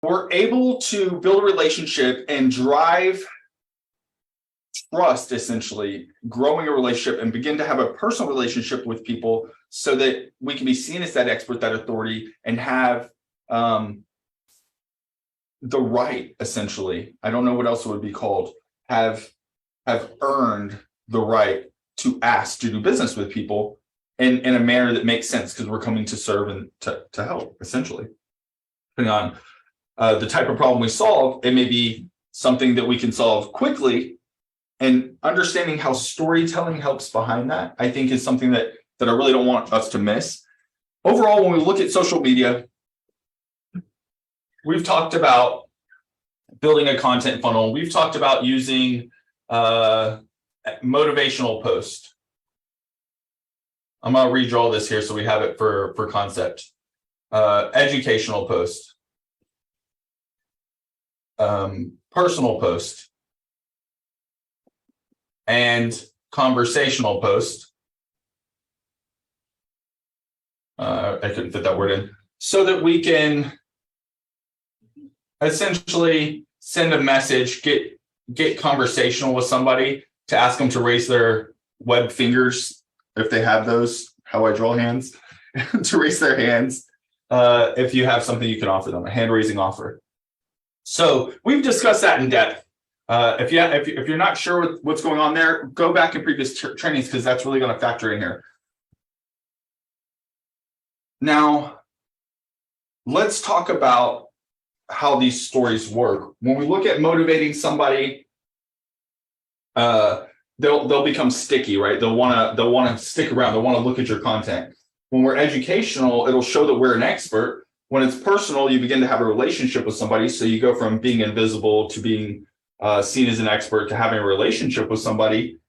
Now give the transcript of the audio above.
we're able to build a relationship and drive trust, essentially growing a relationship and begin to have a personal relationship with people so that we can be seen as that expert, that authority, and have the right, essentially, I don't know what else it would be called, have earned the right to ask to do business with people in a manner that makes sense, because we're coming to serve and to help, essentially. Depending on the type of problem we solve, it may be something that we can solve quickly, and understanding how storytelling helps behind that, I think, is something that I really don't want us to miss. Overall, when we look at social media, we've talked about building a content funnel. We've talked about using motivational post. I'm going to redraw this here so we have it for concept. Educational post. Personal post. And conversational post. I couldn't fit that word in. So that we can essentially send a message, get conversational with somebody, to ask them to raise their web fingers, if they have those, how I draw hands, to raise their hands if you have something you can offer them, a hand raising offer. So we've discussed that in depth. If you're not sure what's going on there, go back in previous trainings, because that's really going to factor in here. Now, let's talk about how these stories work. When we look at motivating somebody, they'll become sticky, right? They'll want to stick around. They'll want to look at your content. When we're educational, it'll show that we're an expert. When it's personal, you begin to have a relationship with somebody. So you go from being invisible to being seen as an expert to having a relationship with somebody.